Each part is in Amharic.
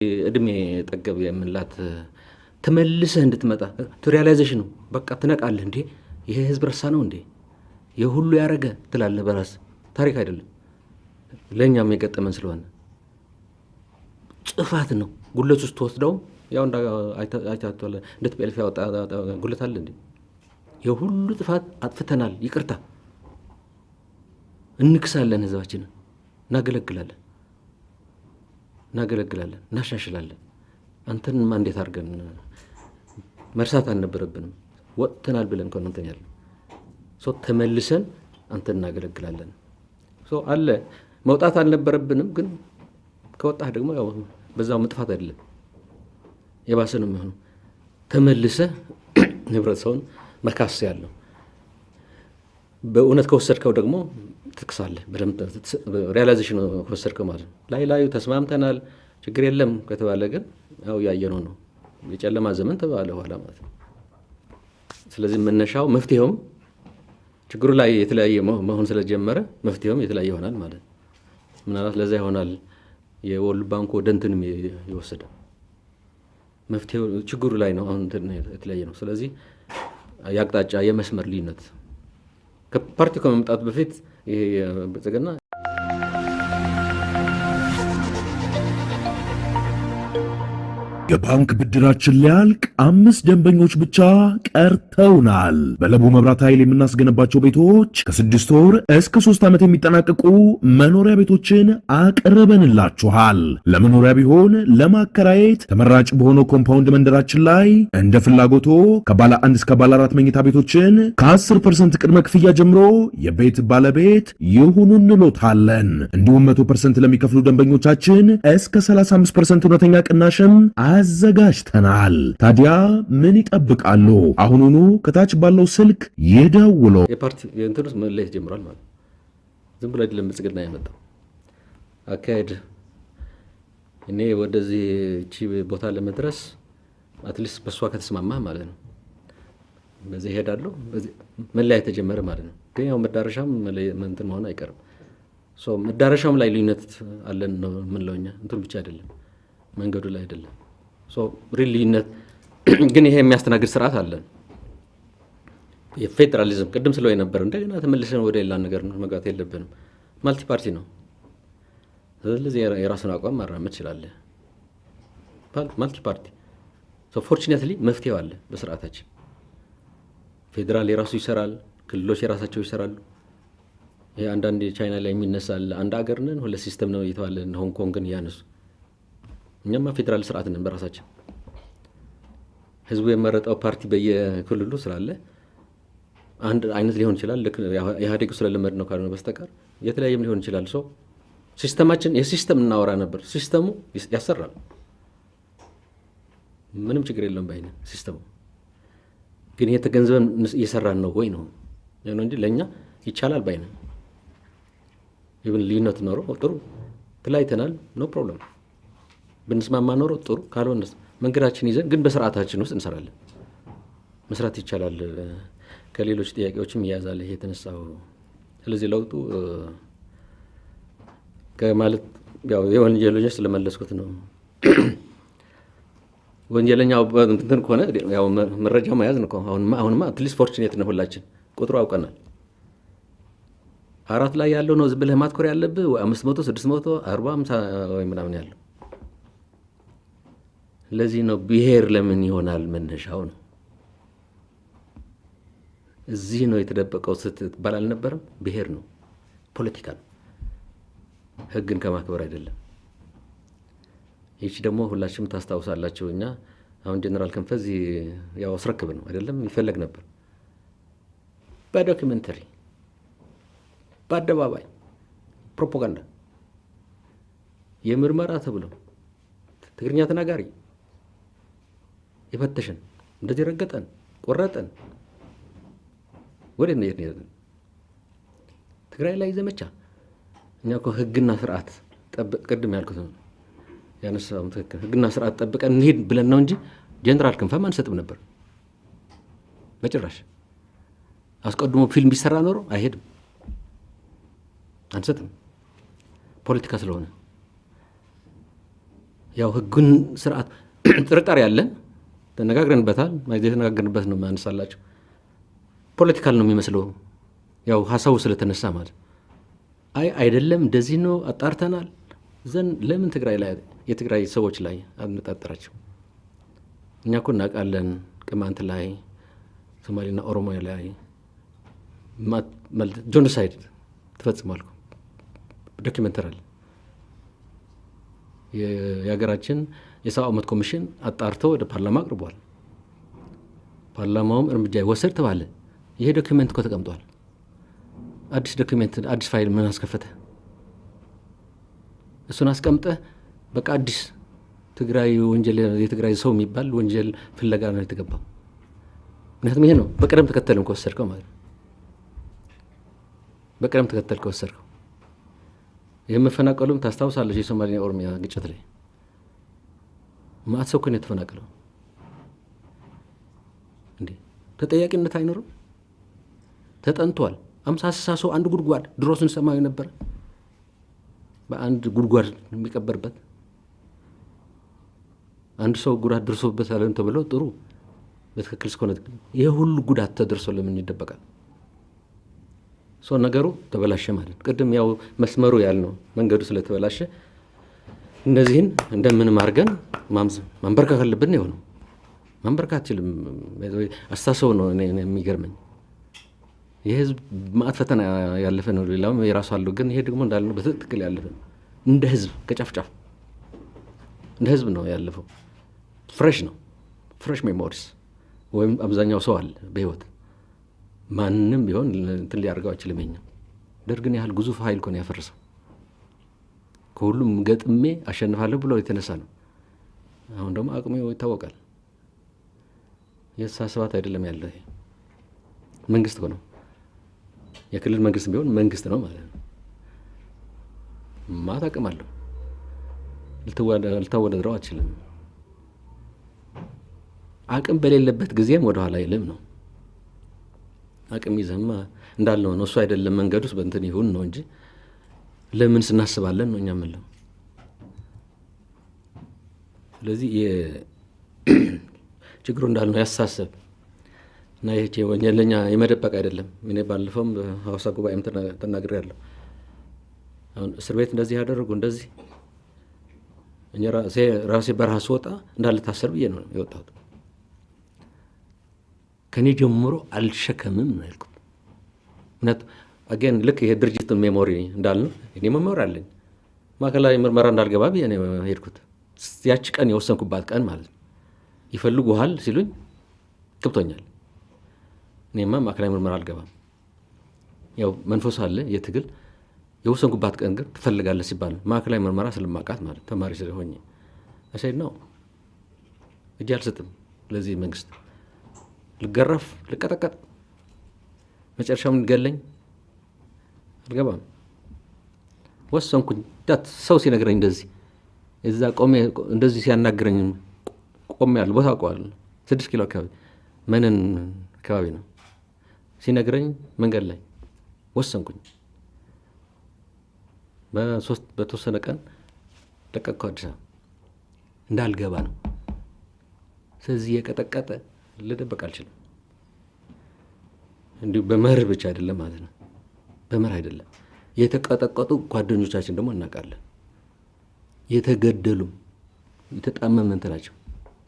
እድሜ ጠገብ የምንላት ተመልሰህ እንድትመጣ ሪያላይዜሽን ነው። በቃ ትነቃለህ። እንዴ ይሄ ህዝብ ረሳ ነው እንዴ የሁሉ ያረገ ትላለህ። በራስ ታሪክ አይደለም ለኛም የገጠመን ስለሆነ ጽፋት ነው። ጉለት ውስጥ ተወስደው ያው አይታቷል እንዴት በልፍ ያወጣ ጉለት አለ እንዴ የሁሉ ጥፋት አጥፍተናል፣ ይቅርታ እንክሳለን፣ ህዝባችንን እናገለግላለን፣ እናሻሽላለን። አንተንማ እንዴት አድርገን መርሳት አልነበረብንም። ወጥተናል ብለን ከሆነ እንትን ያለ ተመልሰን አንተን እናገለግላለን። አለ መውጣት አልነበረብንም፣ ግን ከወጣህ ደግሞ ያው በዛው መጥፋት አይደለም የባሰ ነው የሚሆነው። ተመልሰህ ህብረተሰቡን መካስ ያለው በእውነት ከወሰድከው ደግሞ ትክሳለህ። በደንብ ሪያላይዜሽን ከወሰድከው ማለት ነው። ላዩ ተስማምተናል ችግር የለም ከተባለ ግን ያው ያየነው ነው የጨለማ ዘመን ተባለ ኋላ ማለት ነው። ስለዚህ መነሻው መፍትሄውም ችግሩ ላይ የተለያየ መሆን ስለጀመረ መፍትሄውም የተለያየ ይሆናል ማለት ነው። ምናልባት ለዛ ይሆናል የወርልድ ባንክ ወደ እንትንም የወሰደ መፍትሄው ችግሩ ላይ ነው። አሁን የተለያየ ነው። ስለዚህ የአቅጣጫ የመስመር ልዩነት ከፓርቲው ከመምጣቱ በፊት ይሄ ብልጽግና የባንክ ብድራችን ሊያልቅ 5 ደንበኞች ብቻ ቀርተውናል። በለቡ መብራት ኃይል የምናስገነባቸው ቤቶች ከ6 ወር እስከ 3 ዓመት የሚጠናቀቁ መኖሪያ ቤቶችን አቅርበንላችኋል። ለመኖሪያ ቢሆን ለማከራየት ተመራጭ በሆነው ኮምፓውንድ መንደራችን ላይ እንደ ፍላጎቶ ከባለ 1 እስከ ባለ 4 መኝታ ቤቶችን ከ10% ቅድመ ክፍያ ጀምሮ የቤት ባለቤት ይሁኑ እንሎታለን። እንዲሁም 100% ለሚከፍሉ ደንበኞቻችን እስከ 35% እውነተኛ ቅናሽም አዘጋጅተናል። ታዲያ ምን ይጠብቃሉ? አሁኑኑ ከታች ባለው ስልክ ይደውሉ። የፓርቲ የእንትኑስ መለየት ጀምሯል ማለት ዝም ብሎ አይደለም ብልጽግና የመጣው አካሄድ። እኔ ወደዚህ እቺ ቦታ ለመድረስ አትሊስት በሷ ከተስማማ ማለት ነው በዚህ ሄዳለሁ። በዚህ መለያየት ተጀመረ ማለት ነው። ግን ያው መዳረሻም እንትን መሆን አይቀርም። መዳረሻም ላይ ልዩነት አለን ነው የምንለውኛ እንትኑ ብቻ አይደለም መንገዱ ላይ አይደለም። ሪልይነት ግን ይሄ የሚያስተናግድ ስርዓት አለን። የፌዴራሊዝም ቅድም ስለው የነበረ እንደገና ተመልሰን ወደ ሌላ ነገር መግባት የለብንም። ማልቲ ፓርቲ ነው። ስለዚህ የራሱን አቋም ማራመድ ይችላል። ማልቲ ፓርቲ ፎርቹኔትሊ መፍትሄው አለ በስርዓታችን። ፌዴራል የራሱ ይሰራል፣ ክልሎች የራሳቸው ይሰራሉ። ይሄ አንዳንድ ቻይና ላይ የሚነሳል አንድ ሀገር ነን ሁለት ሲስተም ነው እየተባለ ሆንግ ኮንግን እያነሱ እኛማ ፌዴራል ስርዓት ነን በራሳችን። ህዝቡ የመረጠው ፓርቲ በየክልሉ ስላለ አንድ አይነት ሊሆን ይችላል። ልክ ኢህአዴግ ስለለመድ ነው ካልሆነ በስተቀር የተለያየም ሊሆን ይችላል። ሲስተማችን የሲስተም እናወራ ነበር። ሲስተሙ ያሰራል፣ ምንም ችግር የለውም ባይነ ሲስተሙ። ግን የተገንዘበን እየሰራን ነው ወይ ነው እንጂ ለእኛ ይቻላል ባይነ ይብን ልዩነት ኖሮ ጥሩ ትላይተናል፣ ኖ ፕሮብለም። ብንስማማ ኖሮ ጥሩ፣ ካልሆነ መንገዳችን ይዘን ግን በስርዓታችን ውስጥ እንሰራለን። መስራት ይቻላል። ከሌሎች ጥያቄዎችም ይያዛል ይሄ የተነሳው። ስለዚህ ለውጡ ከማለት ያው የወንጀለኞች ስለመለስኩት ነው። ወንጀለኛው እንትን ከሆነ ያው መረጃ መያዝ ነው። አሁንማ አትሊስት ፎርቹኔት ነው፣ ሁላችን ቁጥሩ አውቀናል። 4 ላይ ያለው ነው ዝም ብለህ ማትኮር ያለብህ 500 600 40 50 ወይ ምናምን ያለው። ለዚህ ነው ብሔር ለምን ይሆናል መነሻው ነው። እዚህ ነው የተደበቀው ስትባል አልነበረም? ብሔር ነው፣ ፖለቲካ ነው፣ ህግን ከማክበር አይደለም። ይቺ ደግሞ ሁላችሁም ታስታውሳላችሁ። እኛ አሁን ጀነራል ክንፈ እዚህ ያው አስረክብ ነው አይደለም ይፈለግ ነበር። በዶክመንተሪ በአደባባይ ፕሮፓጋንዳ የምርመራ ተብሎ ትግርኛ ተናጋሪ የፈተሽን እንደዚህ ረገጠን ቆረጠን። ወዴት ነው ትግራይ ላይ ዘመቻ? እኛ እኮ ህግና ስርዓት ቅድም ያልኩት ነው ያነሳው ትክክል። ህግና ስርዓት ጠብቀን እንሂድ ብለን ነው እንጂ ጀነራል ክንፈም አንሰጥም ነበር በጭራሽ። አስቀድሞ ፊልም ቢሰራ ኖሮ አይሄድም፣ አንሰጥም ፖለቲካ ስለሆነ። ያው ህጉን ስርዓት ጥርጣሬ ያለን ተነጋግረንበታል። የተነጋገርንበት ነው ማንሳላችሁ። ፖለቲካል ነው የሚመስለው ያው ሀሳቡ ስለተነሳ ማለት አይደለም። እንደዚህ ነው አጣርተናል ዘንድ ለምን ትግራይ ላይ የትግራይ ሰዎች ላይ አነጣጠራቸው? እኛ እኮ እናውቃለን ቅማንት ላይ ሶማሌና ኦሮሞ ላይ ጆኖሳይድ ተፈጽሟል። ዶኪመንተራል የሀገራችን የሰብአዊ መብት ኮሚሽን አጣርቶ ወደ ፓርላማ አቅርቧል። ፓርላማውም እርምጃ ይወሰድ ተባለ። ይሄ ዶኪመንት እኮ ተቀምጧል። አዲስ ዶኪመንት አዲስ ፋይል ምን አስከፈተ? እሱን አስቀምጠ በቃ አዲስ ትግራይ ወንጀል የትግራይ ሰው የሚባል ወንጀል ፍለጋ ነው የተገባው። ምክንያቱም ይሄ ነው በቅደም ተከተልም ከወሰድከው ማለት ነው። በቅደም ተከተል ከወሰድከው የመፈናቀሉም ታስታውሳለች። የሶማሌና ኦሮሚያ ግጭት ላይ ማአት ሰው እኮ ነው የተፈናቀለው። እንዴ ተጠያቂነት አይኖርም? ተጠንቷል። 50 ሰው አንድ ጉድጓድ ድሮ ስንሰማው ነበር። በአንድ ጉድጓድ የሚቀበርበት አንድ ሰው ጉዳት ደርሶበት አለን ተብሎ ጥሩ በትክክል እስከሆነ ይሄ ሁሉ ጉዳት ተደርሶ ለምን ይደበቃል? ሰው ነገሩ ተበላሸ ማለት ቅድም ያው መስመሩ ያልነው መንገዱ ስለተበላሸ እነዚህን እንደምንም አድርገን ማንበርከክ አለብን። የሆነው ማንበርከክ አትችልም። አስተሳሰቡ ነው የሚገርመኝ። የህዝብ ማዕት ፈተና ያለፈ ነው። ሌላውም የራሱ አለው። ግን ይሄ ደግሞ እንዳልነው በትክክል ያለፈ እንደ ህዝብ ከጫፍጫፍ እንደ ህዝብ ነው ያለፈው። ፍሬሽ ነው። ፍሬሽ ሜሞሪስ ወይም አብዛኛው ሰው አለ በህይወት ማንም ቢሆን እንትን ሊያደርገው አይችልም። የኛው ደርግን ያህል ግዙፍ ኃይል እኮ ነው ያፈረሰው። ከሁሉም ገጥሜ አሸንፋለሁ ብሎ የተነሳ ነው። አሁን ደግሞ አቅሙ ይታወቃል። የሳስባት አይደለም ያለ መንግስት እኮ ነው። የክልል መንግስት ቢሆን መንግስት ነው ማለት ነው። ማት አቅም አለው። ልታወዳድረው አትችልም። አቅም በሌለበት ጊዜም ወደኋላ አይልም ነው። አቅም ይዘማ እንዳልነው ነው። እሱ አይደለም መንገዱስ በእንትን ይሁን ነው እንጂ ለምን ስናስባለን ነው እኛ የምንለው። ስለዚህ ችግሩ እንዳልነው ያሳሰብ እና ይህች ወንጀለኛ የመደበቅ አይደለም። እኔ ባለፈውም በሐዋሳ ጉባኤም ተናግሬያለሁ። አሁን እስር ቤት እንደዚህ ያደረጉ እንደዚህ እኛ ራሴ በረሃ ስወጣ እንዳልታሰር ብዬ ነው የወጣሁት። ከኔ ጀምሮ አልሸከምም ነው ያልኩት። ምክንያቱም አገን ልክ ይሄ ድርጅት ሜሞሪ እንዳልነው እኔ ሜሞሪ አለኝ። ማዕከላዊ ምርመራ እንዳልገባ ብዬ ነው ሄድኩት። ያቺ ቀን የወሰንኩባት ቀን ማለት ነው። ይፈልጉሃል ሲሉኝ ገብቶኛል። እኔማ ማዕከላዊ ምርመራ አልገባም። ያው መንፈሱ አለ የትግል የወሰንኩባት ቀን ግን ትፈልጋለህ ሲባል ማዕከላዊ ምርመራ ስለማውቃት ማለት ተማሪ ስለሆኜ አሰይ ነው እጅ አልሰጥም ለዚህ መንግስት። ልገረፍ ልቀጠቀጥ መጨረሻው ገለኝ አልገባም። ወሰንኩኝ። ሰው ሲነግረኝ እንደዚህ እዛ ቆሜ እንደዚህ ሲያናግረኝ ቆሜ ያለ ቦታ አውቀዋለሁ። 6 ኪሎ አካባቢ መነን አካባቢ ነው ሲነግረኝ መንገድ ላይ ወሰንኩኝ። በተወሰነ ቀን ለቀቅኩ። አዲስ አበባ እንዳልገባ ነው። ስለዚህ የቀጠቀጠ ልደበቅ አልችልም። እንዲሁ በመርህ ብቻ አይደለም ማለት ነው። በመርህ አይደለም። የተቀጠቀጡ ጓደኞቻችን ደግሞ እናውቃለን። የተገደሉ የተጣመመ እንትናቸው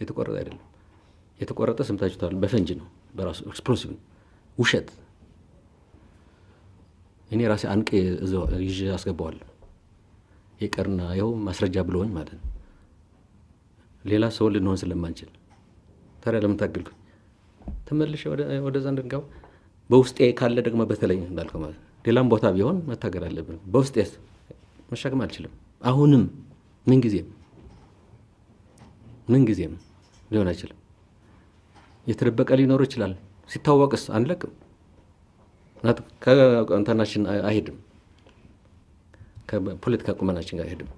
የተቆረጠ አይደለም። የተቆረጠ ሰምታችኋል። በፈንጅ ነው በራሱ ኤክስፕሎሲቭ ነው። ውሸት እኔ ራሴ አንቄ ይዤ አስገባዋለሁ። ይቀርና ይኸው ማስረጃ ብለውኝ ማለት ነው። ሌላ ሰው ልንሆን ስለማንችል ታዲያ ለምን ታገልኩኝ? ተመልሼ ወደዛ እንድንገባ በውስጤ ካለ ደግሞ በተለይ እንዳልከው ማለት ሌላም ቦታ ቢሆን መታገል አለብን። በውስጤ መሸከም አልችልም። አሁንም ምንጊዜም ሊሆን አይችልም። የተደበቀ ሊኖር ይችላል። ሲታወቅስ አንለቅም። ከእንትናችን አይሄድም። ከፖለቲካ ቁመናችን ጋር አይሄድም።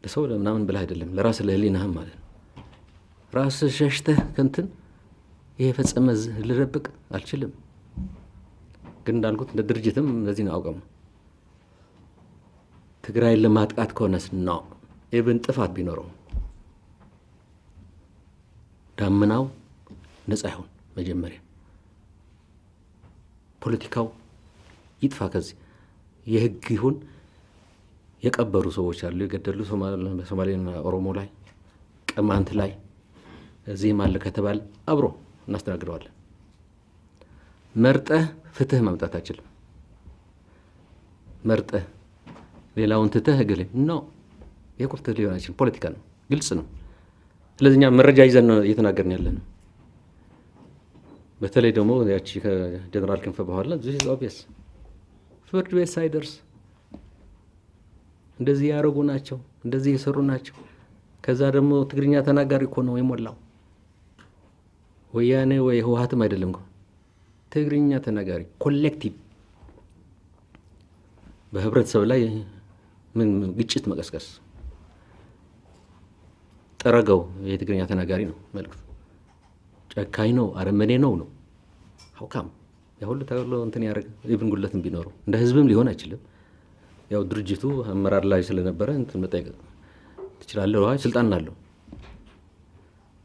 ለሰው ለምናምን ብለህ አይደለም፣ ለራስህ ለህሊናህም ማለት ነው። ራስህ ሸሽተህ ከንትን ይሄ ፈጸመ ልደብቅ አልችልም። ግን እንዳልኩት እንደ ድርጅትም እንደዚህ ነው አውቀሙ። ትግራይን ለማጥቃት ከሆነስ ነው ኢቭን ጥፋት ቢኖረው ዳመናው ነፃ ይሁን። መጀመሪያ ፖለቲካው ይጥፋ። ከዚህ የህግ ይሁን። የቀበሩ ሰዎች አሉ፣ የገደሉ በሶማሌና ኦሮሞ ላይ ቅማንት ላይ እዚህም አለ ከተባለ አብሮ እናስተናግደዋለን። መርጠህ ፍትህ ማምጣት አችልም። መርጠህ ሌላውን ትተህ እገሌ ነው የቁርት ሊሆን አይችልም። ፖለቲካ ነው፣ ግልጽ ነው። ስለዚህ እኛ መረጃ ይዘን ነው እየተናገርን ያለ ነው። በተለይ ደግሞ ያቺ ከጀነራል ክንፈ በኋላ ዚስ ኦብቪየስ ፍርድ ቤት ሳይደርስ እንደዚህ ያደረጉ ናቸው፣ እንደዚህ የሰሩ ናቸው። ከዛ ደግሞ ትግርኛ ተናጋሪ እኮ ነው የሞላው። ወያኔ ወይ ህወሓትም አይደለም እኮ ትግርኛ ተናጋሪ ኮሌክቲቭ በህብረተሰብ ላይ ምን ግጭት መቀስቀስ ጠረገው የትግርኛ ተናጋሪ ነው መልክቱ። ጨካኝ ነው፣ አረመኔ ነው ነው ሀውካም ያሁሉ ተገሎ እንትን ያደረገ ኢቭን ጉለትም ቢኖረው እንደ ህዝብም ሊሆን አይችልም። ያው ድርጅቱ አመራር ላይ ስለነበረ እንትን መጠየቅ ትችላለህ፣ ስልጣን አለው።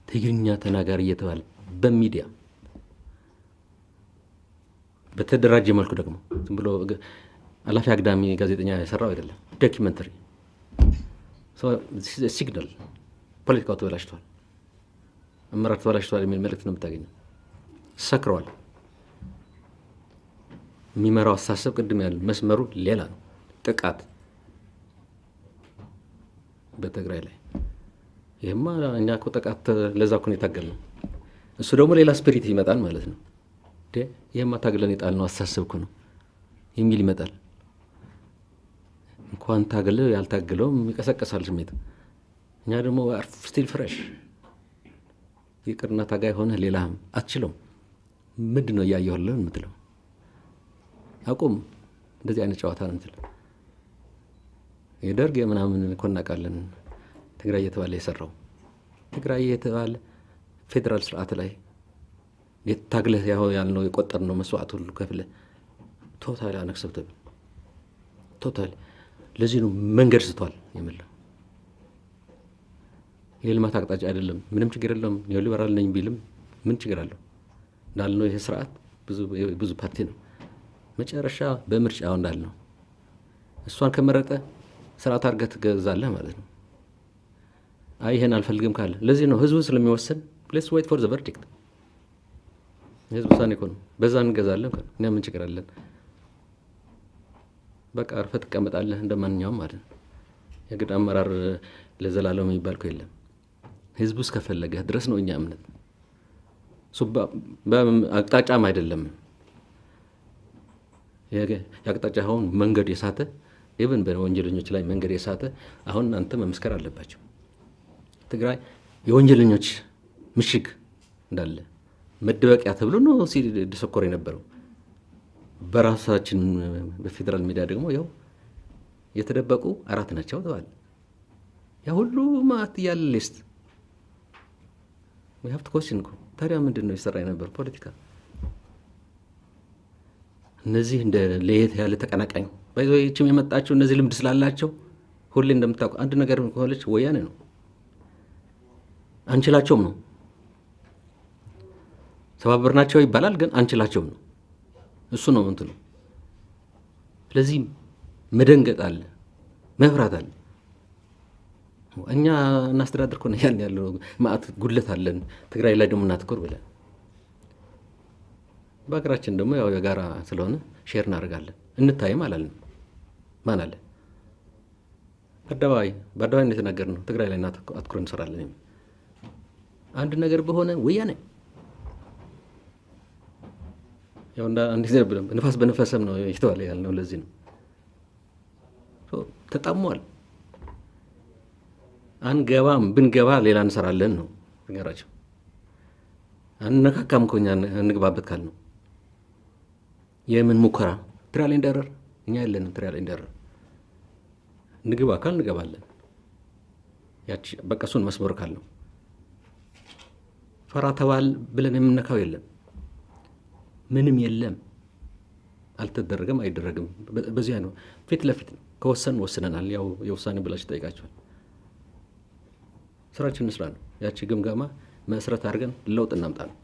ትግርኛ ተናጋሪ እየተባለ በሚዲያ በተደራጀ መልኩ ደግሞ ዝም ብሎ አላፊ አግዳሚ ጋዜጠኛ የሰራው አይደለም። ዶኪመንተሪ ሲግናል ፖለቲካው ተበላሽቷል፣ አመራር ተበላሽቷል የሚል መልእክት ነው የምታገኘው። ሰክረዋል። የሚመራው አስተሳሰብ ቅድም ያለ መስመሩ ሌላ ነው። ጥቃት በትግራይ ላይ ይሄማ እኛ እኮ ጥቃት ለዛ እኮ ነው የታገልነው። እሱ ደግሞ ሌላ ስፒሪት ይመጣል ማለት ነው። ይሄማ ታግለን የጣልነው አስተሳሰብ እኮ ነው የሚል ይመጣል። እንኳን ታገለ ያልታገለውም ይቀሰቀሳል ስሜት። እኛ ደግሞ ስቲል ፍሬሽ ይቅርና ታጋይ ሆነ ሌላም አትችለውም። ምንድን ነው እያየሁልህ የምትለው? አቁም። እንደዚህ አይነት ጨዋታ ነው የምትለው። የደርግ ምናምን እኮ እናውቃለን። ትግራይ እየተባለ የሰራው ትግራይ እየተባለ ፌዴራል ስርዓት ላይ የታግለህ ያልነው የቆጠርነው መስዋዕት ሁሉ ከፍለህ ቶታል አነክሰብተብል ቶታል። ለዚህ ነው መንገድ ስቷል የምለው። የልማት አቅጣጫ አይደለም። ምንም ችግር የለውም። ኒዮሊበራል ነኝ ቢልም ምን ችግር አለው? እንዳልነው ይሄ ስርዓት ብዙ ፓርቲ ነው። መጨረሻ በምርጫው እንዳልነው እሷን ከመረጠ ስርዓት አድርገህ ትገዛለህ ማለት ነው። አይ ይሄን አልፈልግም ካለ ለዚህ ነው ህዝቡ ስለሚወስን ሌትስ ዌይት ፎር ዘ ቨርዲክት። ህዝብ ውሳኔ እኮ ነው። በዛ እንገዛለን። እኛ ምን ችግር አለን? በቃ አርፈህ ትቀመጣለህ እንደማንኛውም ማለት ነው። የግድ አመራር ለዘላለም የሚባል እኮ የለም። ህዝቡ እስከፈለገህ ድረስ ነው እኛ እምነት። አቅጣጫም አይደለም የአቅጣጫውን መንገድ የሳተ ኢቭን በወንጀለኞች ላይ መንገድ የሳተ አሁን እናንተ መመስከር አለባቸው። ትግራይ የወንጀለኞች ምሽግ እንዳለ መደበቂያ ተብሎ ነው ሲደሰኮር የነበረው። በራሳችን በፌዴራል ሚዲያ ደግሞ ያው የተደበቁ 4 ናቸው ተባለ። ያ ሁሉ ማት ያለ ሊስት we have to question እኮ ታዲያ ምንድን ነው ይሰራ የነበር ፖለቲካ? እነዚህ እንደ ለየት ያለ ተቀናቃኝ ባይዞችም የመጣቸው እነዚህ ልምድ ስላላቸው ሁሌ እንደምታውቁ አንድ ነገር ከሆነች ወያኔ ነው አንችላቸውም ነው ተባበርናቸው ይባላል፣ ግን አንችላቸውም ነው እሱ ነው እንትኑ። ስለዚህ መደንገጥ አለ፣ መፍራት አለ። እኛ እናስተዳድር እኮ ነው ያለው ማአት ጉድለት አለን። ትግራይ ላይ ደግሞ እናትኩር ብለን በሀገራችን ደግሞ ያው የጋራ ስለሆነ ሼር እናደርጋለን። እንታይም አላልን። ማን አለ? በአደባባይ ነው የተናገርነው። ትግራይ ላይ አትኩረን እንሰራለን። አንድ ነገር በሆነ ወያኔ ያው አንድ ጊዜ ንፋስ በነፈሰም ነው ይተዋል ያልነው። ለዚህ ነው ተጣሟል። አንገባም፣ ብንገባ ሌላ እንሰራለን ነው ነገራቸው። አንነካካም እኮ እኛ እንግባበት ካልነው የምን ሙከራ ትራያል ኤንድ ኤረር እኛ የለንም። ትራያል ኤንድ ኤረር እንግባ ካል እንገባለን። ያቺ በቃ እሱን መስመር ካልነው ፈራ ተባል ብለን የምነካው የለም፣ ምንም የለም። አልተደረገም፣ አይደረግም። በዚያ ነው ፊት ለፊት ከወሰን ወስነናል። ያው የውሳኔ ብላችሁ ጠይቃችኋል። ስራችን እንስራ ነው። ያቺ ግምገማ መሰረት አድርገን ለውጥ እናምጣ ነው።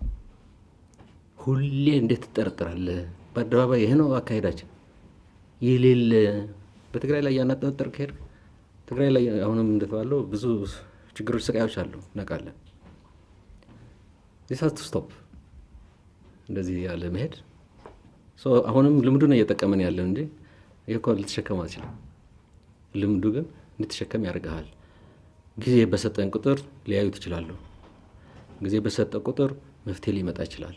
ሁሌ እንዴት ትጠረጥራለህ? በአደባባይ ይሄ ነው አካሄዳችን። የሌለ በትግራይ ላይ ያናጠነጠር ከሄድ ትግራይ ላይ አሁንም እንደተባለው ብዙ ችግሮች፣ ስቃዮች አሉ እናውቃለን። ዚስ ሃዝ ቱ ስቶፕ። እንደዚህ ያለ መሄድ አሁንም ልምዱ ነው እየጠቀመን ያለን እንጂ ይህ እኮ ልትሸከም አልችልም። ልምዱ ግን እንድትሸከም ያደርግሃል። ጊዜ በሰጠን ቁጥር ሊያዩት ይችላሉ። ጊዜ በሰጠ ቁጥር መፍትሄ ሊመጣ ይችላል።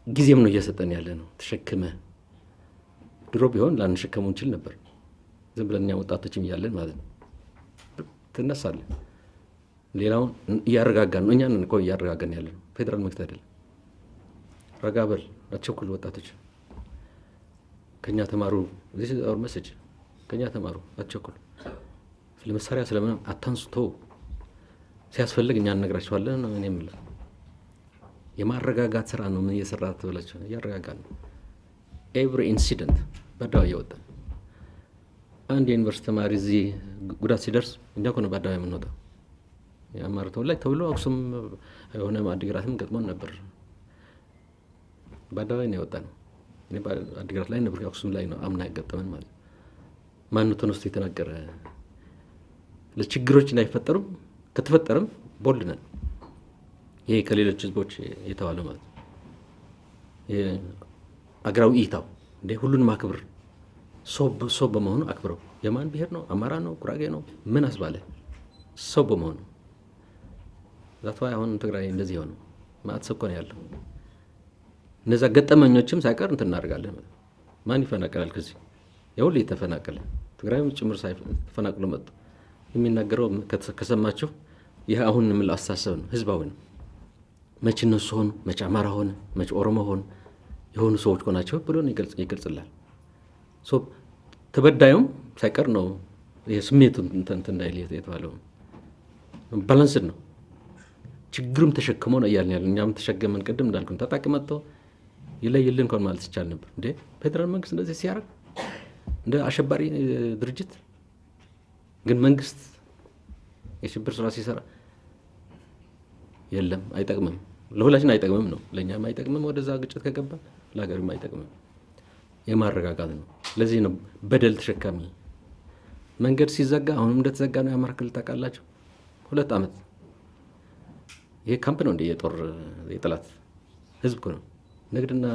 ጊዜም ነው እየሰጠን ያለ ነው። ተሸክመ ድሮ ቢሆን ላንሸከሙ እንችል ነበር። ዝም ብለን እኛ ወጣቶችም እያለን ማለት ነው። ትነሳለን። ሌላውን እያረጋጋን ነው። እኛን እኮ እያረጋጋን ያለ ነው። ፌዴራል መንግስት አይደለም። ረጋ በል፣ አትቸኩል። ወጣቶች ከኛ ተማሩ። ዚስ ኢዝ አወር ሜሴጅ። ከኛ ተማሩ፣ አትቸኩል። ስለ መሳሪያ ስለምን አታንስቶ፣ ሲያስፈልግ እኛ እንነግራቸዋለን። እኔ የምልህ የማረጋጋት ስራ ነው። ምን እየሰራ ትብላችሁ? እያረጋጋን ነው። ኤቭሪ ኢንሲደንት በአደባባይ እየወጣ አንድ የዩኒቨርሲቲ ተማሪ እዚህ ጉዳት ሲደርስ እኛ እኮ ነው በአደባባይ የምንወጣው። የአማራ ተወላጅ ተብሎ አክሱም የሆነ አዲግራትም ገጥሞን ነበር። በአደባባይ ነው የወጣ ነው። እኔ አዲግራት ላይ ነበር፣ አክሱም ላይ ነው አምና ያጋጠመን ማለት ነው። ማን ተነስቶ የተናገረ? ለችግሮች እንዳይፈጠሩ ከተፈጠረም ቦልድ ነን። ይሄ ከሌሎች ህዝቦች የተባለ ማለት ነው። አገራዊ እይታው እንደ ሁሉንም አክብር፣ ሰው በመሆኑ አክብረው። የማን ብሔር ነው? አማራ ነው? ጉራጌ ነው? ምን አስባለ? ሰው በመሆኑ ዛቷ አሁን ትግራይ እንደዚህ ሆነ ማለት ሰው እኮ ነው ያለው። እነዛ ገጠመኞችም ሳይቀር እንትን እናደርጋለን። ማን ይፈናቀላል? ከዚህ የሁሉ የተፈናቀለ ትግራይም ጭምር ተፈናቅሎ መጡ። የሚናገረው ከሰማችሁ ይህ አሁን የምለው አስተሳሰብ ነው፣ ህዝባዊ ነው። መቼ እነሱ ሆኑ፣ መቼ አማራ ሆነ፣ መቼ ኦሮሞ ሆኑ የሆኑ ሰዎች ሆናቸው ብሎ ይገልጽላል። ተበዳዩም ሳይቀር ነው ስሜቱ እንትን እንዳይል የተባለው። ባላንስድ ነው። ችግሩም ተሸክሞ ነው እያልን ያለ። እኛም ተሸገመን። ቅድም እንዳልኩ ታጣቂ መጥቶ ይለይልን እንኳን ማለት ይቻል ነበር። እንዴ ፌዴራል መንግስት እንደዚህ ሲያደርግ እንደ አሸባሪ ድርጅት ግን መንግስት የሽብር ስራ ሲሰራ የለም፣ አይጠቅምም፣ ለሁላችን አይጠቅምም ነው። ለእኛም አይጠቅምም፣ ወደዛ ግጭት ከገባ ለሀገርም አይጠቅምም። የማረጋጋት ነው። ለዚህ ነው በደል ተሸካሚ። መንገድ ሲዘጋ አሁንም እንደተዘጋ ነው የአማራ ክልል ታውቃላችሁ። 2 ዓመት ይሄ ካምፕ ነው እንደ የጠላት ህዝብ እኮ ነው። ንግድና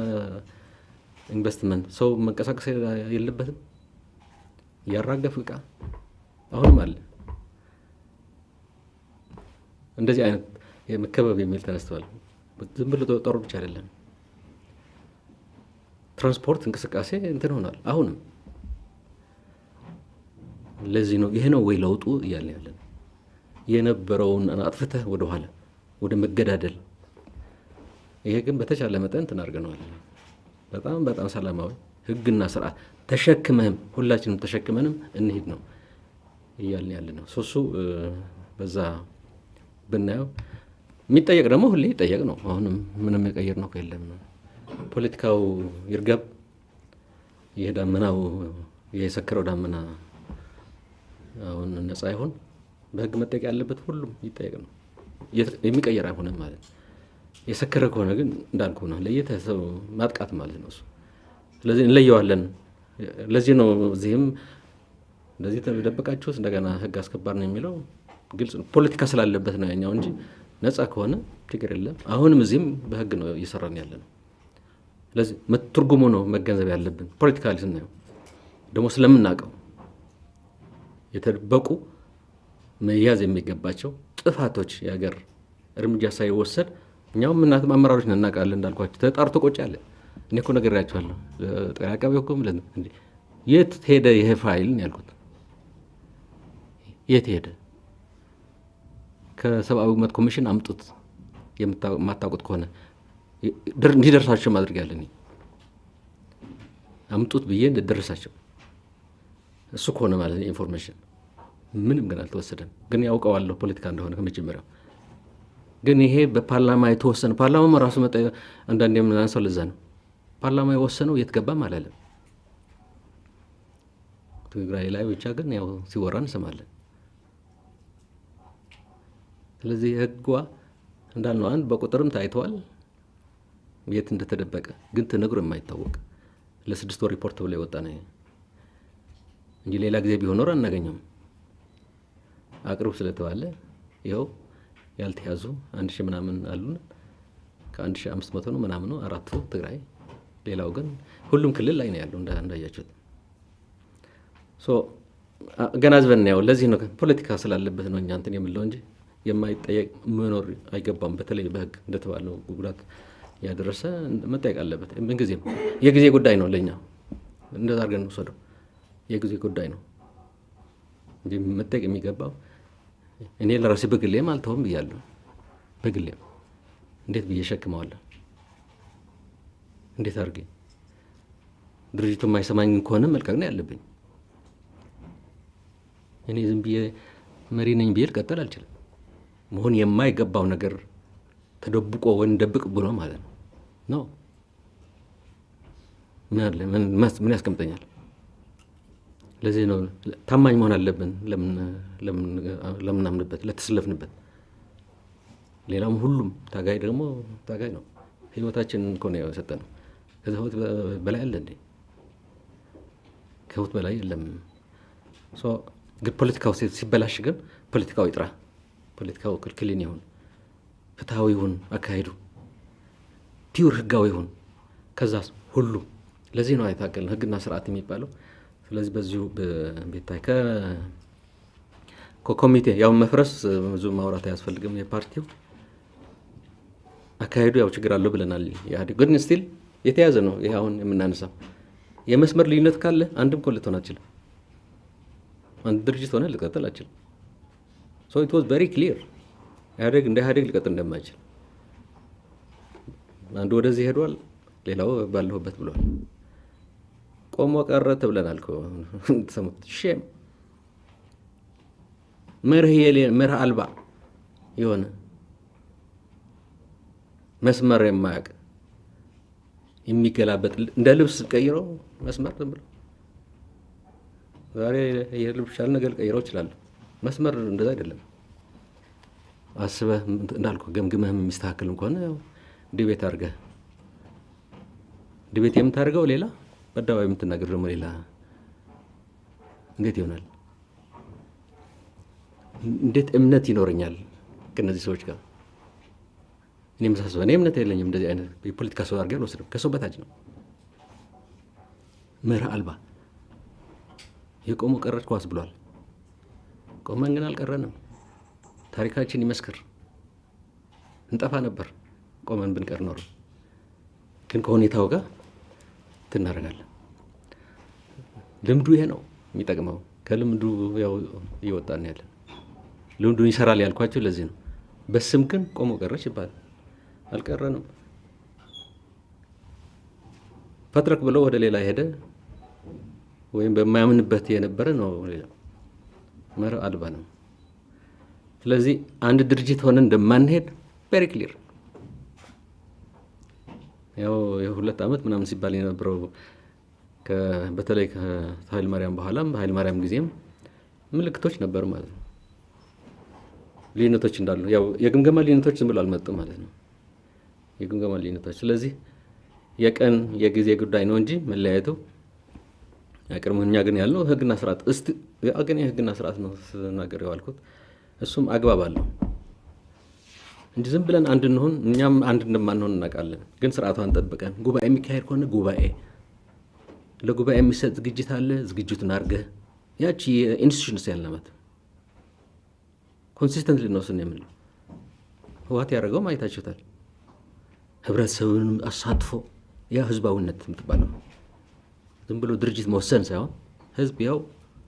ኢንቨስትመንት ሰው መንቀሳቀስ የለበትም። ያራገፍ ዕቃ አሁንም አለ። እንደዚህ አይነት የመከበብ የሚል ተነስተዋል። ዝም ብሎ ጦር ብቻ አይደለም፣ ትራንስፖርት እንቅስቃሴ እንትን ሆኗል አሁንም። ለዚህ ነው ይሄ ነው ወይ ለውጡ እያለ ያለን። የነበረውን አጥፍተህ ወደኋላ ወደ መገዳደል። ይሄ ግን በተቻለ መጠን እንትን አድርገነዋል። በጣም በጣም ሰላማዊ ህግና ስርዓት ተሸክመህም ሁላችንም ተሸክመንም እንሂድ ነው እያልን ያለ ነው። ሶሱ በዛ ብናየው የሚጠየቅ ደግሞ ሁሌ ይጠየቅ ነው። አሁንም ምንም የቀየር ነው የለም ነው። ፖለቲካው ይርገብ፣ ይሄ ዳመናው የሰከረው ዳመና አሁን ነፃ ይሆን፣ በህግ መጠየቅ ያለበት ሁሉም ይጠየቅ ነው። የሚቀየር አይሆንም ማለት ነው። የሰከረ ከሆነ ግን እንዳልኩ ነው ለየተህ ሰው ማጥቃት ማለት ነው እሱ። ስለዚህ እንለየዋለን። ለዚህ ነው እዚህም እንደዚህ ተደበቃችሁት እንደገና ህግ አስከባሪ ነው የሚለው ግልጽ ነው። ፖለቲካ ስላለበት ነው ያኛው እንጂ ነፃ ከሆነ ችግር የለም። አሁንም እዚህም በህግ ነው እየሰራን ያለ ነው። ስለዚህ ትርጉሙ ነው መገንዘብ ያለብን። ፖለቲካሊ ስናየው ደግሞ ስለምናውቀው የተደበቁ መያዝ የሚገባቸው ጥፋቶች የሀገር እርምጃ ሳይወሰድ እኛውም እናትም አመራሮች እናውቃለን። እንዳልኳቸው ተጣርቶ ቆጭ አለ። እኔ እኮ ነግሬያቸዋለሁ። ጠቅላይ አቃቤ እኮ የት ሄደ ይሄ ፋይል ያልኩት፣ የት ሄደ? ከሰብአዊ መብት ኮሚሽን አምጡት። የማታውቁት ከሆነ እንዲደርሳቸው ማድረግ ያለን አምጡት ብዬ እንድደርሳቸው። እሱ ከሆነ ማለት ኢንፎርሜሽን ምንም ግን አልተወሰደም። ግን ያውቀዋለሁ ፖለቲካ እንደሆነ ከመጀመሪያው። ግን ይሄ በፓርላማ የተወሰነ ፓርላማ ራሱ መጣ። አንዳንዴ የምናንሳው ለዛ ነው። ፓርላማ የወሰነው የት ገባም አላለም። ትግራይ ላይ ብቻ ግን ያው ሲወራ እንሰማለን። ስለዚህ ህጓ እንዳልነው አንድ በቁጥርም ታይተዋል የት እንደተደበቀ ግን ተነግሮ የማይታወቅ ለ6 ወር ሪፖርት ብሎ የወጣ ነው እንጂ ሌላ ጊዜ ቢሆን ኖሮ አናገኘውም። አቅርቡ ስለተባለ ይኸው ያልተያዙ 1000 ምናምን አሉን። ከ1500 ነው ምናምን ነው 4ቱ ትግራይ፣ ሌላው ግን ሁሉም ክልል ላይ ነው ያለው እንዳያችሁት። ገናዝበን ነው። ለዚህ ነው ፖለቲካ ስላለበት ነው እኛ እንትን የምለው እንጂ የማይጠየቅ መኖር አይገባም። በተለይ በህግ እንደተባለው ጉዳት ያደረሰ መጠየቅ አለበት። ምንጊዜም የጊዜ ጉዳይ ነው ለኛ እንደዛ አድርገን እንውሰደው። የጊዜ ጉዳይ ነው እንጂ መጠየቅ የሚገባው እኔ ለራሴ በግሌም አልተውም ብያለሁ። በግሌም እንዴት ብዬ ሸክመዋለሁ? እንዴት አድርጌ ድርጅቱ የማይሰማኝ ከሆነ መልቀቅ ነው ያለብኝ። እኔ ዝም ብዬ መሪ ነኝ ብዬ ልቀጥል አልችልም። መሆን የማይገባው ነገር ተደብቆ ወይ እንደብቅ ብሎ ማለት ነው። ምን ያስቀምጠኛል? ለዚህ ነው ታማኝ መሆን አለብን ለምናምንበት ለተሰለፍንበት። ሌላውም ሁሉም ታጋይ ደግሞ ታጋይ ነው። ህይወታችን እኮ ነው የሰጠነው። ከዚህ ህይወት በላይ አለ እንዴ? ከህይወት በላይ የለም። ግን ፖለቲካው ሲበላሽ ግን ፖለቲካው ይጥራ፣ ፖለቲካው ክልክልን ይሁን፣ ፍትሃዊ ይሁን፣ አካሄዱ ፒውር ህጋዊ ይሁን። ከዛ ሁሉ ለዚህ ነው አይታገልን ህግና ስርዓት የሚባለው። ስለዚህ በዚሁ ቤታይ ከኮሚቴ ያው መፍረስ ብዙ ማውራት አያስፈልግም። የፓርቲው አካሄዱ ያው ችግር አለው ብለናል። ኢህአዴግ ግን ስቲል የተያዘ ነው። ይሄ አሁን የምናነሳው የመስመር ልዩነት ካለ አንድም እኮ ልትሆን አትችልም። አንድ ድርጅት ሆነ ልትቀጥል አትችልም። ሶ ኢት ዋዝ ቬሪ ክሊር ኢህአዴግ እንደ ኢህአዴግ ሊቀጥል እንደማይችል። አንዱ ወደዚህ ሄዷል፣ ሌላው ባለሁበት ብሏል። ቆሞ ቀረ ተብለናል እኮ ተሰሙት። ሼም መርህ አልባ የሆነ መስመር የማያውቅ የሚገላበጥ እንደ ልብስ ቀይረው መስመር ዝም ብሎ ዛሬ የልብስ ያለ ነገር ቀይረው ይችላል። መስመር እንደዛ አይደለም። አስበህ እንዳልኩ ገምግመህም የሚስተካከልም ከሆነ ያው ዲቤት አድርገህ ዲቤት የምታደርገው ሌላ በአደባባይ የምትናገር ደግሞ ሌላ እንዴት ይሆናል? እንዴት እምነት ይኖረኛል ከእነዚህ ሰዎች ጋር? እኔ መሳሰብ እኔ እምነት የለኝም። እንደዚህ አይነት የፖለቲካ ሰው አድርገህ አልወስድም። ከሰው በታች ነው። መርህ አልባ የቆሙ ቀረች ኳስ ብሏል። ቆመን ግን አልቀረንም። ታሪካችን ይመስክር እንጠፋ ነበር ቆመን ብንቀር ኖሮ። ግን ከሁኔታው ጋር ትናረጋለን። ልምዱ ይሄ ነው የሚጠቅመው። ከልምዱ ያው እየወጣን ያለን ልምዱን ይሰራል ያልኳቸው ለዚህ ነው። በስም ግን ቆሞ ቀረች ይባላል። አልቀረንም። ፈትረክ ብሎ ወደ ሌላ ሄደ ወይም በማያምንበት የነበረ ነው ሌላ መርህ አልባ ነው። ስለዚህ አንድ ድርጅት ሆነን እንደማንሄድ ቬሪ ክሊር። ያው የ2 ዓመት ምናምን ሲባል የነበረው በተለይ ከኃይለ ማርያም በኋላም በኃይለ ማርያም ጊዜም ምልክቶች ነበሩ ማለት ነው። ልዩነቶች እንዳሉ ያው የግምገማ ልዩነቶች ዝም ብሎ አልመጡም ማለት ነው። የግምገማ ልዩነቶች ስለዚህ የቀን የጊዜ ጉዳይ ነው እንጂ መለያየቱ አይቀርም። እኛ ግን ያለው ህግና ስርዓት ግን የህግና ስርዓት ነው ስናገር ያልኩት። እሱም አግባብ አለው እንጂ ዝም ብለን አንድ እንሆን እኛም አንድ እንደማንሆን እናውቃለን። ግን ስርዓቷን ጠብቀን ጉባኤ የሚካሄድ ከሆነ ጉባኤ ለጉባኤ የሚሰጥ ዝግጅት አለ። ዝግጅቱን አድርገህ ያቺ ኢንስቲትዩሽንስ ያልናት ኮንሲስተንት ልንወስን የምንለው ህወሓት ያደረገው ማየታችሁታል። ህብረተሰቡን አሳትፎ ያ ህዝባዊነት የምትባለው ዝም ብሎ ድርጅት መወሰን ሳይሆን ህዝብ ያው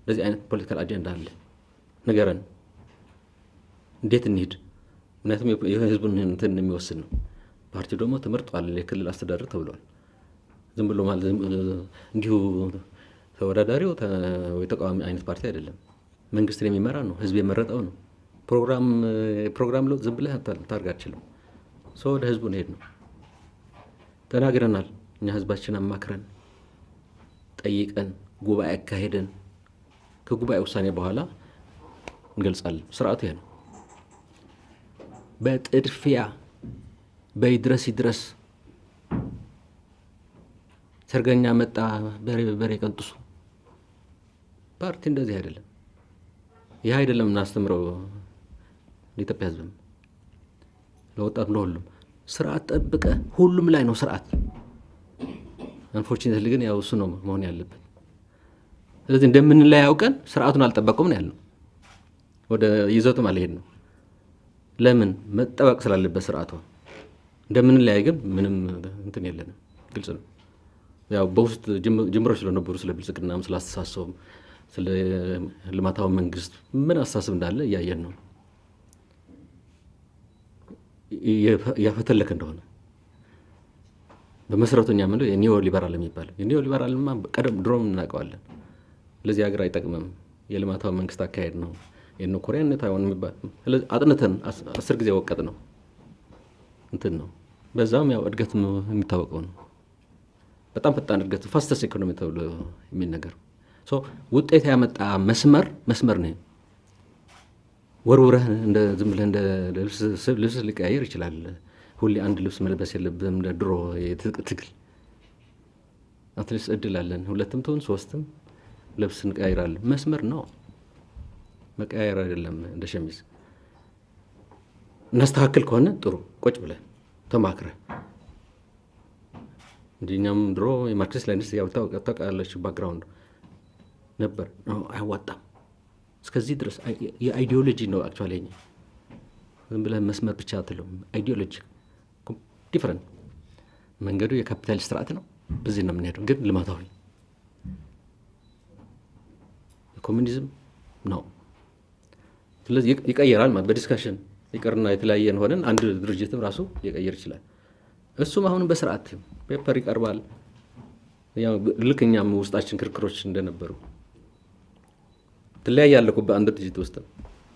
ለዚህ አይነት ፖለቲካል አጀንዳ አለ ንገረን፣ እንዴት እንሂድ። ምክንያቱም የህዝቡን እንትን የሚወስን ነው። ፓርቲው ደግሞ ተመርጧል፣ የክልል አስተዳደር ተብሏል። ዝም ብሎ ማለት እንዲሁ ተወዳዳሪው ወይ ተቃዋሚ አይነት ፓርቲ አይደለም። መንግስትን የሚመራ ነው፣ ህዝብ የመረጠው ነው። ፕሮግራም ለውጥ ዝም ብለህ ታርጋ አትችልም። ሰው ወደ ህዝቡ እንሄድ ነው። ተናግረናል። እኛ ህዝባችን አማክረን ጠይቀን ጉባኤ አካሄደን ከጉባኤ ውሳኔ በኋላ እንገልጻለን። ስርዓቱ ይሄ ነው። በጥድፊያ በይድረስ ይድረስ ሰርገኛ መጣ በሬ ቀንጥሱ። ፓርቲ እንደዚህ አይደለም። ይህ አይደለም እናስተምረው ለኢትዮጵያ ሕዝብም ለወጣት ለሁሉም ስርዓት ጠብቀ ሁሉም ላይ ነው ስርዓት። አንፎርቹኔትሊ ግን ያው እሱ ነው መሆን ያለበት። ስለዚህ እንደምንለያይ አውቀን ስርዓቱን አልጠበቀውም ነው ያልነው። ወደ ይዘቱም አልሄድ ነው። ለምን መጠበቅ ስላለበት ስርዓቱ። እንደምንለያይ ግን ምንም እንትን የለንም፣ ግልጽ ነው። ያው በውስጥ ጅምሮች ስለነበሩ ስለ ብልጽግናም ስለ አስተሳሰቡም ስለ ልማታዊ መንግስት ምን አስተሳሰብ እንዳለ እያየን ነው። እያፈተለከ እንደሆነ በመሰረቱ እኛ ምንድነው የኒዮ ሊበራል የሚባለው? የኒዮ ሊበራልማ ቀደም ድሮም እናውቀዋለን። ለዚህ ሀገር አይጠቅምም፣ የልማታዊ መንግስት አካሄድ ነው፣ የነ ኮሪያን ታይዋን የሚባል አጥንተን 10 ጊዜ ወቀጥ ነው እንትን ነው። በዛም ያው እድገት የሚታወቀው ነው። በጣም ፈጣን እድገት ፋስተስት ኢኮኖሚ ተብሎ የሚነገር ውጤት ያመጣ መስመር ነው። ወርውረህ እንደ ዝም ብለህ እንደ ልብስ ሊቀያየር ይችላል። ሁሌ አንድ ልብስ መልበስ የለብህም። እንደ ድሮ ትግል አትሊስት እድል አለን፣ 2ም ትሁን 3ም ልብስ እንቀያይራለን። መስመር ነው፣ መቀያየር አይደለም። እንደ ሸሚዝ እናስተካክል ከሆነ ጥሩ ቁጭ ብለህ ተማክረህ እንጂ እኛም ድሮ የማርክሲስት ሌኒኒስት ያው ታውቃላችሁ ባክግራውንድ ነበር። አያዋጣም እስከዚህ ድረስ የአይዲዮሎጂ ነው። አክቹዋሊ ዝም ብለህ መስመር ብቻ አትለውም። አይዲዮሎጂ ዲፍረንት መንገዱ የካፒታሊስት ስርዓት ነው። በዚህ ነው የምንሄደው፣ ግን ልማታዊ ኮሚኒዝም ነው። ስለዚህ ይቀየራል ማለት በዲስካሽን ይቀርና የተለያየን ሆነን አንድ ድርጅትም ራሱ ሊቀየር ይችላል። እሱም አሁንም በስርዓት ፔፐር ይቀርባል። ያው ልክ እኛም ውስጣችን ክርክሮች እንደነበሩ ትለያያለህ እኮ በአንድ ድርጅት ውስጥ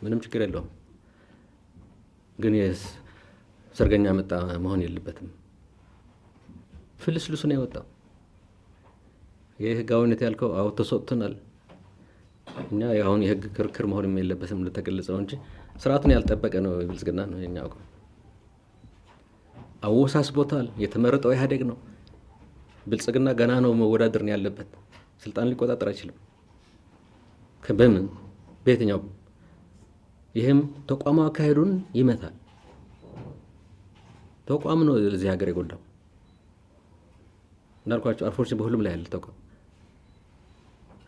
ምንም ችግር የለውም። ግን ሰርገኛ መጣ መሆን የለበትም። ፍልስልሱ ነው የወጣው። የህጋዊነት ያልከው አዎ ተሰጥቶናል። እኛ አሁን የህግ ክርክር መሆንም የለበትም እንደተገለጸው እንጂ ስርዓቱን ያልጠበቀ ነው ብልጽግና ነው የኛ አቋም። አወሳስቦታል። የተመረጠው ኢህአዴግ ነው። ብልጽግና ገና ነው መወዳደር ነው ያለበት። ስልጣን ሊቆጣጠር አይችልም። በምን በየትኛው? ይህም ተቋማዊ አካሄዱን ይመታል። ተቋም ነው እዚህ ሀገር የጎዳው። እንዳልኳቸው አርፎች በሁሉም ላይ ያለ ተቋም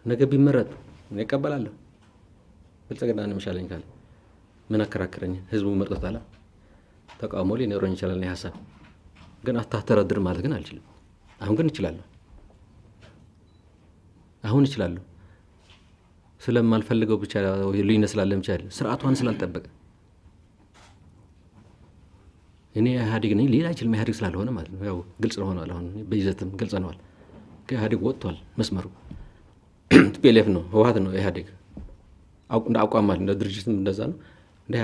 ነገ ቢመረጥ እቀበላለሁ። ብልጽግና ነው የሚሻለኝ ካለ ምን አከራክረኝ? ህዝቡ መርጦታል። ተቃውሞ ሊኖረኝ ይችላል። እኔ ሀሳብ ግን አታስተዳድር ማለት ግን አልችልም። አሁን ግን እችላለሁ። አሁን እችላለሁ ስለማልፈልገው ብቻ ልዩነት ስላለ ብቻ አይደለም፣ ስርዓቷን ስላልጠበቀ እኔ ኢህአዴግ ነኝ ሌላ አይችልም። ኢህአዴግ ስላልሆነ ማለት ነው። ያው ግልጽ ሆኗል። አሁን በይዘትም ግልጽ ነዋል። ከኢህአዴግ ወጥቷል መስመሩ። ቲፒኤልኤፍ ነው ህወሓት ነው ኢህአዴግ እንደ አቋም ማለት እንደ ድርጅትም እንደዛ ነው። እንደ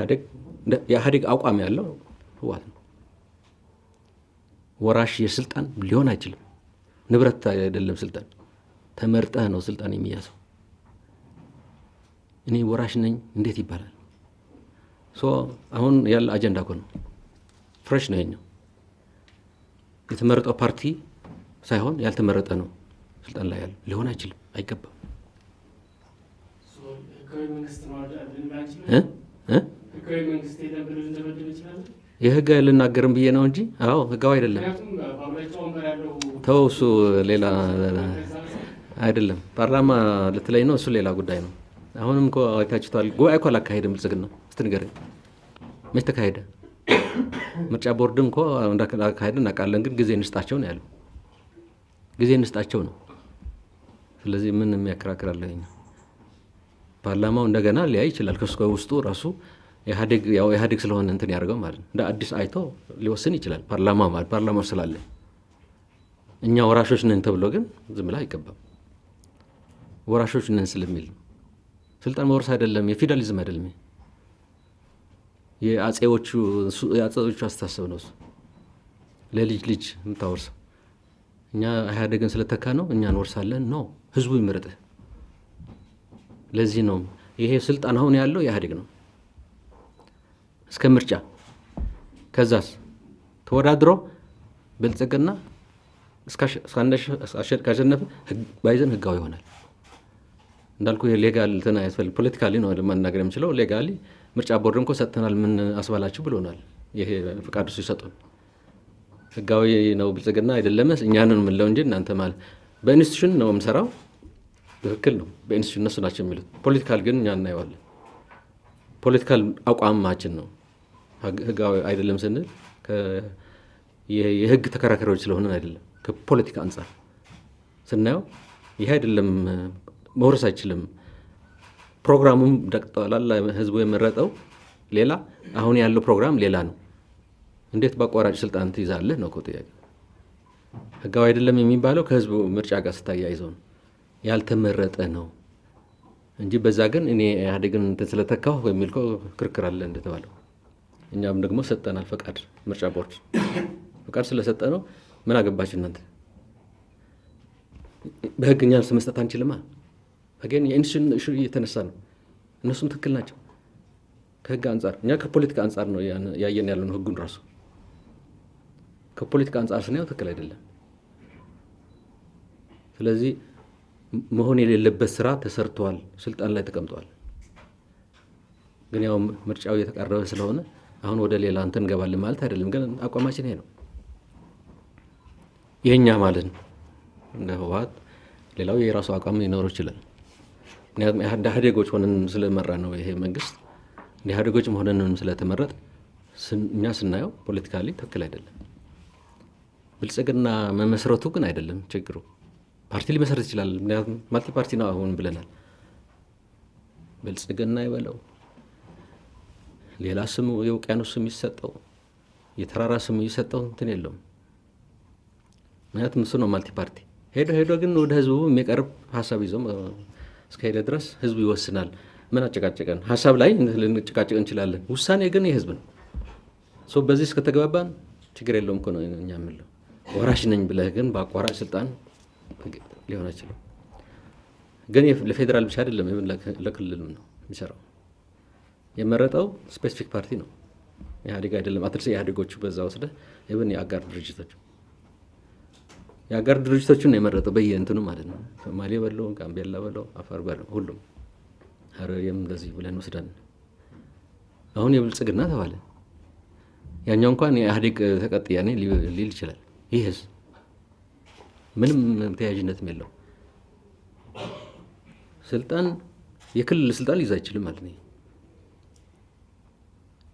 ኢህአዴግ አቋም ያለው ህወሓት ነው። ወራሽ የስልጣን ሊሆን አይችልም። ንብረት አይደለም ስልጣን፣ ተመርጠህ ነው ስልጣን የሚያዘው። እኔ ወራሽ ነኝ እንዴት ይባላል? አሁን ያለ አጀንዳ እኮ ነው። ፍሬሽ ነው ይሄኛው። የተመረጠው ፓርቲ ሳይሆን ያልተመረጠ ነው ስልጣን ላይ ያለው። ሊሆን አይችልም፣ አይገባም። የህጋዊ ልናገርም ብዬ ነው እንጂ አዎ ህጋዊ አይደለም። ተው እሱ ሌላ አይደለም። ፓርላማ ልትለኝ ነው፣ እሱ ሌላ ጉዳይ ነው። አሁንም እኮ አይታችኋል። ጉባኤ እኮ አላካሄድም ብልጽግና። እስቲ ንገረኝ መች ተካሄደ? ምርጫ ቦርድም እኮ እንዳካሄድ እናውቃለን፣ ግን ጊዜ እንስጣቸው ነው ያለው። ጊዜ እንስጣቸው ነው። ስለዚህ ምን የሚያከራክራለሁ? ፓርላማው እንደገና ሊያይ ይችላል። ከውስጡ ራሱ ኢህአዴግ ስለሆነ እንትን ያደርገው ማለት ነው። እንደ አዲስ አይቶ ሊወስን ይችላል። ፓርላማ ማለት ፓርላማው ስላለ እኛ ወራሾች ነን ተብሎ ግን ዝም ብላ አይገባም። ወራሾች ነን ስለሚል ስልጣን መውረስ አይደለም፣ የፊውዳሊዝም አይደለም። የአጼዎቹ አስተሳሰብ ነው። ለልጅ ልጅ የምታወርሰው እኛ ኢህአዴግን ስለተካ ነው እኛ እንወርሳለን ነው። ህዝቡ ይመረጥህ። ለዚህ ነው ይሄ ስልጣን አሁን ያለው ኢህአዴግ ነው እስከ ምርጫ ከዛስ ተወዳድሮ ብልጽግና ካሸነፈ ባይዘን ህጋዊ ይሆናል። እንዳልኩ ሌጋል እንትን አያስፈልግም። ፖለቲካሊ ነው ለማናገር የምችለው። ሌጋሊ ምርጫ ቦርድ እንኳ ሰጥተናል ምን አስባላችሁ ብሎናል። ይሄ ፍቃዱ ሲሰጡን ህጋዊ ነው ብልጽግና አይደለም እኛንን የምንለው እንጂ እናንተ ማለት በኢንስቲትዩሽን ነው የምሰራው። ትክክል ነው፣ በኢንስቲትዩሽን እነሱ ናቸው የሚሉት። ፖለቲካል ግን እኛ እናየዋለን። ፖለቲካል አቋማችን ነው ህጋዊ አይደለም ስንል የህግ ተከራካሪዎች ስለሆነን አይደለም። ከፖለቲካ አንጻር ስናየው ይሄ አይደለም መውረስ አይችልም። ፕሮግራሙም ደቅጠዋል። ህዝቡ የመረጠው ሌላ፣ አሁን ያለው ፕሮግራም ሌላ ነው። እንዴት በአቋራጭ ስልጣን ትይዛለህ ነው እኮ ጥያቄ። ህጋዊ አይደለም የሚባለው ከህዝቡ ምርጫ ጋር ስታያይዘው ነው። ያልተመረጠ ነው እንጂ በዛ ግን እኔ ኢህአዴግን ስለተካሁ የሚል ክርክር አለ እንደተባለው። እኛም ደግሞ ሰጠናል ፈቃድ። ምርጫ ቦርድ ፈቃድ ስለሰጠ ነው ምን አገባች እናንተ? በህግ እኛ መስጠት አንችልማ። ግን የኢንስቲትዩሽን እየተነሳ ነው። እነሱም ትክክል ናቸው ከህግ አንጻር። እኛ ከፖለቲካ አንጻር ነው ያየን ያለነው ህጉን ራሱ። ከፖለቲካ አንጻር ስናየው ትክክል አይደለም። ስለዚህ መሆን የሌለበት ስራ ተሰርቷል፣ ስልጣን ላይ ተቀምጧል። ግን ያው ምርጫው እየተቃረበ ስለሆነ አሁን ወደ ሌላ እንትን እንገባለን ማለት አይደለም። ግን አቋማችን ይሄ ነው የኛ ማለት ነው። እንደ ህወሓት ሌላው የራሱ አቋም ሊኖረው ይችላል። ምክንያቱም ኢህአዴጎች ሆነን ስለመራ ነው ይሄ መንግስት። ኢህአዴጎች ሆነን ስለተመረጥ እኛ ስናየው ፖለቲካሊ ትክክል አይደለም። ብልጽግና መመስረቱ ግን አይደለም ችግሩ። ፓርቲ ሊመሰረት ይችላል። ምክንያቱም ማልቲ ፓርቲ ነው አሁን ብለናል። ብልጽግና ይበለው ሌላ ስሙ የውቅያኖስ ስም ይሰጠው የተራራ ስም ይሰጠው እንትን የለውም። ምክንያቱም እሱ ነው ማልቲ ፓርቲ። ሄዶ ግን ወደ ህዝቡ የሚቀርብ ሀሳብ ይዞ እስከሄደ ድረስ ህዝቡ ይወስናል። ምን አጨቃጨቀን? ሀሳብ ላይ ልንጨቃጨቅ እንችላለን። ውሳኔ ግን የህዝብ ነው። በዚህ እስከተግባባን ችግር የለውም እኮ ነው እኛ የምንለው። ወራሽ ነኝ ብለህ ግን በአቋራጭ ስልጣን ሊሆን አይችልም። ግን ለፌዴራል ብቻ አይደለም፣ ለክልሉ ነው የሚሰራው። የመረጠው ስፔሲፊክ ፓርቲ ነው፣ ኢህአዴግ አይደለም። አትርስ ኢህአዴጎቹ በዛ ወስደህ ይብን የአጋር ድርጅቶችን ነው የመረጠው በየእንትኑ ማለት ነው። ሶማሌ በለው፣ ጋምቤላ በለው፣ አፋር በለው፣ ሁሉም ሀረሪም እንደዚህ ብለን ወስደን አሁን የብልጽግና ተባለ። ያኛው እንኳን የኢህአዴግ ተቀጥያ ነኝ ሊል ይችላል። ይህስ ምንም ተያያዥነትም የለው። ስልጣን የክልል ስልጣን ሊይዝ አይችልም ማለት ነው።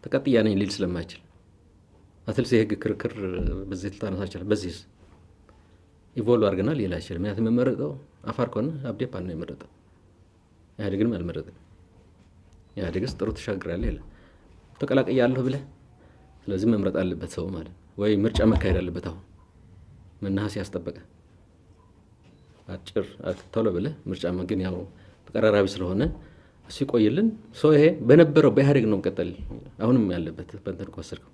ተቀጥያ ነኝ ሊል ስለማይችል አትልስ የህግ ክርክር በዚህ ልታነሳ ይችላል። በዚህስ ኢቮልቭ አድርገናል ሊል አይችልም። ምክንያቱም የመረጠው አፋር ከሆነ አብዴፓ ነው የመረጠው፣ ኢህአዴግንም አልመረጠም። ኢህአዴግስ ጥሩ ተሻግራለህ ይላል ተቀላቅያለሁ ብለህ። ስለዚህ መምረጥ አለበት ሰው ማለት ወይ ምርጫ መካሄድ አለበት። አሁን መናኸስ ያስጠበቀ አጭር ቶሎ ብለህ ምርጫ ግን ያው ተቀራራቢ ስለሆነ ሲቆይልን ሰው ይሄ በነበረው በኢህአዴግ ነው መቀጠል አሁንም ያለበት በእንትን ከወሰድከው